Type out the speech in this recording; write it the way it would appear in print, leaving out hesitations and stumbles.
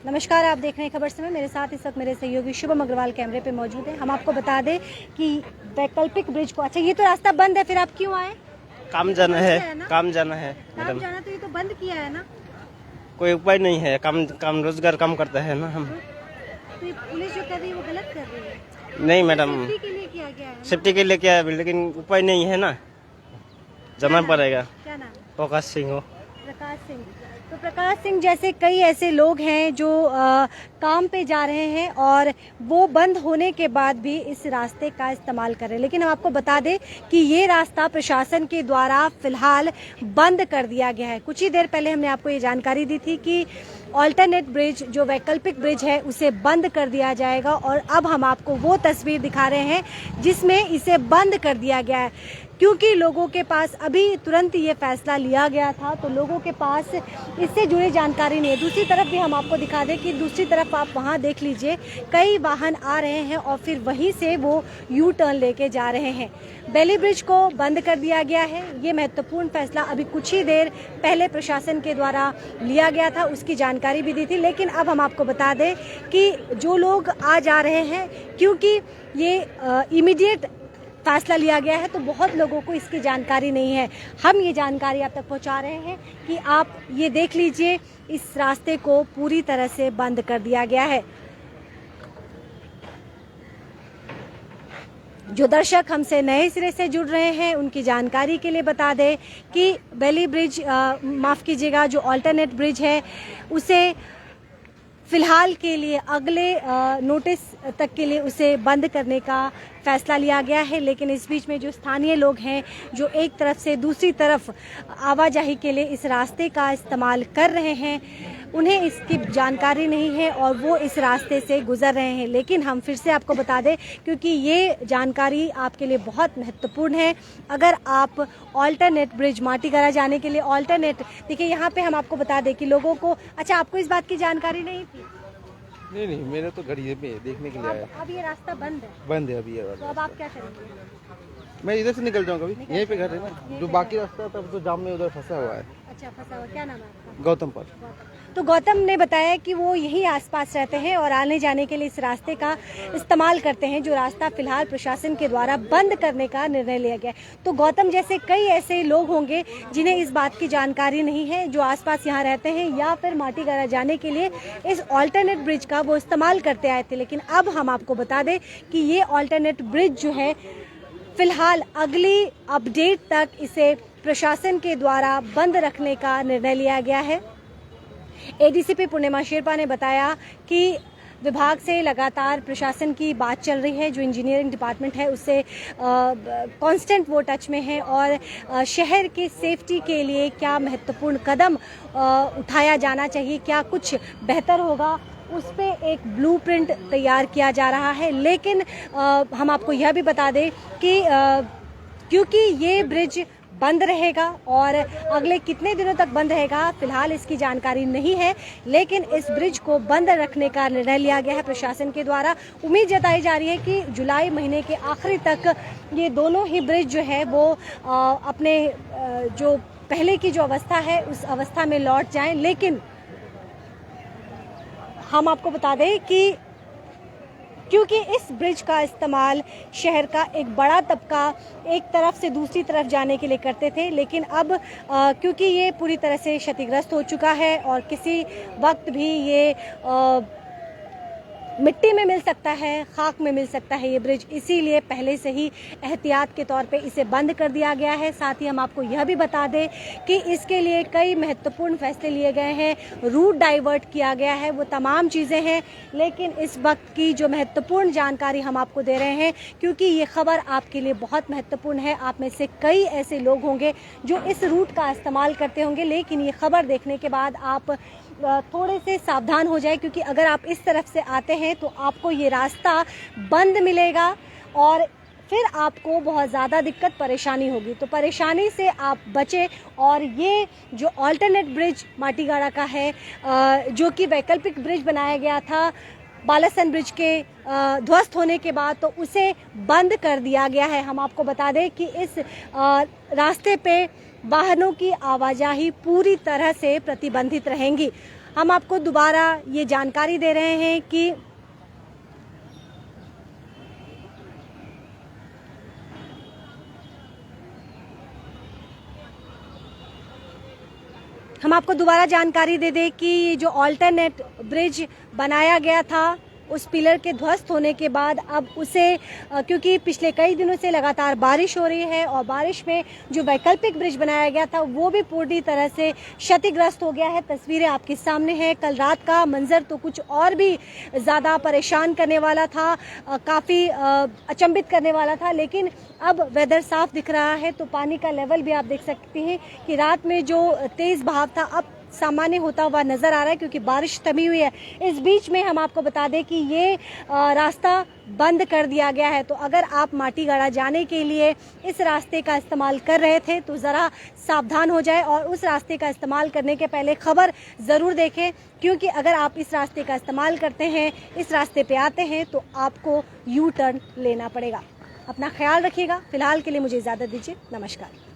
नमस्कार, आप देख रहे हैं खबर समय। मेरे साथ इस वक्त मेरे सहयोगी शुभम अग्रवाल कैमरे पे मौजूद हैं। हम आपको बता दें कि वैकल्पिक ब्रिज को, अच्छा ये तो रास्ता बंद है, फिर आप क्यों आए? काम जाना है, काम जाना है काम मैडम। जाना तो ये तो बंद किया है ना। कोई उपाय नहीं है, काम रोजगार काम करता है ना हम। तो ये पुलिस जो कर रही है वो गलत कर रही है। नहीं मैडम, सेफ्टी के लिए किया गया है ना? सेफ्टी के लिए क्या है, लेकिन उपाय नहीं है ना, जाना पड़ेगा। क्या नाम? प्रकाश सिंह हो। प्रकाश सिंह। तो प्रकाश सिंह जैसे कई ऐसे लोग हैं जो काम पे जा रहे हैं और वो बंद होने के बाद भी इस रास्ते का इस्तेमाल कर रहे हैं। लेकिन हम आपको बता दें कि ये रास्ता प्रशासन के द्वारा फिलहाल बंद कर दिया गया है। कुछ ही देर पहले हमने आपको ये जानकारी दी थी कि ऑल्टरनेट ब्रिज जो वैकल्पिक ब्रिज है उसे बंद कर दिया जाएगा और अब हम आपको वो तस्वीर दिखा रहे हैं जिसमें इसे बंद कर दिया गया है, क्योंकि लोगों के पास अभी तुरंत ये फैसला लिया गया था तो लोगों के पास इससे जुड़ी जानकारी नहीं है। दूसरी तरफ भी हम आपको दिखा दें कि दूसरी तरफ आप वहाँ देख लीजिए, कई वाहन आ रहे हैं और फिर वहीं से वो यू टर्न लेके जा रहे हैं। बेली ब्रिज को बंद कर दिया गया है। ये महत्वपूर्ण फैसला अभी कुछ ही देर पहले प्रशासन के द्वारा लिया गया था, उसकी जानकारी भी दी थी। लेकिन अब हम आपको बता दें कि जो लोग आ जा रहे हैं, क्योंकि ये इमीडिएट फैसला लिया गया है तो बहुत लोगों को इसकी जानकारी नहीं है। हम ये जानकारी आप तक पहुंचा रहे हैं कि आप ये देख लीजिए, इस रास्ते को पूरी तरह से बंद कर दिया गया है। जो दर्शक हमसे नए सिरे से जुड़ रहे हैं उनकी जानकारी के लिए बता दें कि बेली ब्रिज, माफ़ कीजिएगा, जो ऑल्टरनेट ब्रिज है उसे फिलहाल के लिए अगले नोटिस तक के लिए उसे बंद करने का फैसला लिया गया है। लेकिन इस बीच में जो स्थानीय लोग हैं जो एक तरफ से दूसरी तरफ आवाजाही के लिए इस रास्ते का इस्तेमाल कर रहे हैं, उन्हें इसकी जानकारी नहीं है और वो इस रास्ते से गुजर रहे हैं। लेकिन हम फिर से आपको बता दें, क्योंकि ये जानकारी आपके लिए बहुत महत्वपूर्ण है, अगर आप ऑल्टरनेट ब्रिज माटीगरा जाने के लिए ऑल्टरनेट, देखिए यहाँ पे हम आपको बता दें कि लोगों को, अच्छा आपको इस बात की जानकारी नहीं थी? नहीं, मैंने तो घड़ी में देखने के लिए आया। अब ये रास्ता बंद है अभी ये तो अब आप क्या करेंगे? मैं इधर से निकल जाऊंगा, अभी यहीं पे घर है ना, जो बाकी रास्ता था तो जाम में उधर फंसा हुआ है। अच्छा, फंसा हुआ। क्या नाम है आपका? गौतम पर। तो गौतम ने बताया कि वो यहीं आसपास रहते हैं और आने जाने के लिए इस रास्ते का इस्तेमाल करते हैं, जो रास्ता फिलहाल प्रशासन के द्वारा बंद करने का निर्णय लिया गया है। तो गौतम जैसे कई ऐसे लोग होंगे जिन्हें इस बात की जानकारी नहीं है, जो आसपास यहाँ रहते हैं या फिर माटीगरा जाने के लिए इस ऑल्टरनेट ब्रिज का वो इस्तेमाल करते आए थे। लेकिन अब हम आपको बता दें कि ये ऑल्टरनेट ब्रिज जो है फिलहाल अगली अपडेट तक इसे प्रशासन के द्वारा बंद रखने का निर्णय लिया गया है। एडीसीपी पूर्णिमा शेरपा ने बताया कि विभाग से लगातार प्रशासन की बात चल रही है, जो इंजीनियरिंग डिपार्टमेंट है उससे कांस्टेंट वो टच में है और शहर की सेफ्टी के लिए क्या महत्वपूर्ण कदम उठाया जाना चाहिए, क्या कुछ बेहतर होगा, उस पे एक ब्लूप्रिंट तैयार किया जा रहा है। लेकिन हम आपको यह भी बता दें कि क्योंकि ये ब्रिज बंद रहेगा और अगले कितने दिनों तक बंद रहेगा फिलहाल इसकी जानकारी नहीं है, लेकिन इस ब्रिज को बंद रखने का निर्णय लिया गया है प्रशासन के द्वारा। उम्मीद जताई जा रही है कि जुलाई महीने के आखिरी तक ये दोनों ही ब्रिज जो है वो अपने जो पहले की जो अवस्था है उस अवस्था में लौट जाएं। लेकिन हम आपको बता दें कि क्योंकि इस ब्रिज का इस्तेमाल शहर का एक बड़ा तबका एक तरफ से दूसरी तरफ जाने के लिए करते थे, लेकिन अब क्योंकि ये पूरी तरह से क्षतिग्रस्त हो चुका है और किसी वक्त भी ये मिट्टी में मिल सकता है, खाक में मिल सकता है ये ब्रिज, इसीलिए पहले से ही एहतियात के तौर पे इसे बंद कर दिया गया है। साथ ही हम आपको यह भी बता दें कि इसके लिए कई महत्वपूर्ण फैसले लिए गए हैं, रूट डाइवर्ट किया गया है, वो तमाम चीज़ें हैं। लेकिन इस वक्त की जो महत्वपूर्ण जानकारी हम आपको दे रहे हैं, क्योंकि ये खबर आपके लिए बहुत महत्वपूर्ण है, आप में से कई ऐसे लोग होंगे जो इस रूट का इस्तेमाल करते होंगे, लेकिन ये खबर देखने के बाद आप थोड़े से सावधान हो जाए, क्योंकि अगर आप इस तरफ से आते हैं तो आपको ये रास्ता बंद मिलेगा और फिर आपको बहुत ज़्यादा दिक्कत परेशानी होगी। तो परेशानी से आप बचें और ये जो ऑल्टरनेट ब्रिज माटीगरा का है, जो कि वैकल्पिक ब्रिज बनाया गया था बालासन ब्रिज के ध्वस्त होने के बाद, तो उसे बंद कर दिया गया है। हम आपको बता दें कि इस रास्ते पे वाहनों की आवाजाही पूरी तरह से प्रतिबंधित रहेंगी। हम आपको दोबारा ये जानकारी दे रहे हैं कि हम आपको दोबारा जानकारी दे दें कि ये जो ऑल्टरनेट ब्रिज बनाया गया था उस पिलर के ध्वस्त होने के बाद अब उसे क्योंकि पिछले कई दिनों से लगातार बारिश हो रही है और बारिश में जो वैकल्पिक ब्रिज बनाया गया था वो भी पूरी तरह से क्षतिग्रस्त हो गया है। तस्वीरें आपके सामने हैं। कल रात का मंजर तो कुछ और भी ज़्यादा परेशान करने वाला था, काफ़ी अचंभित करने वाला था, लेकिन अब वेदर साफ दिख रहा है तो पानी का लेवल भी आप देख सकते हैं कि रात में जो तेज़ बहाव था अब सामान्य होता हुआ नजर आ रहा है क्योंकि बारिश थमी हुई है। इस बीच में हम आपको बता दें कि ये रास्ता बंद कर दिया गया है, तो अगर आप माटीगाड़ा जाने के लिए इस रास्ते का इस्तेमाल कर रहे थे तो ज़रा सावधान हो जाए और उस रास्ते का इस्तेमाल करने के पहले खबर ज़रूर देखें, क्योंकि अगर आप इस रास्ते का इस्तेमाल करते हैं, इस रास्ते पे आते हैं तो आपको यू टर्न लेना पड़ेगा। अपना ख्याल रखिएगा। फिलहाल के लिए मुझे इजाज़त दीजिए। नमस्कार।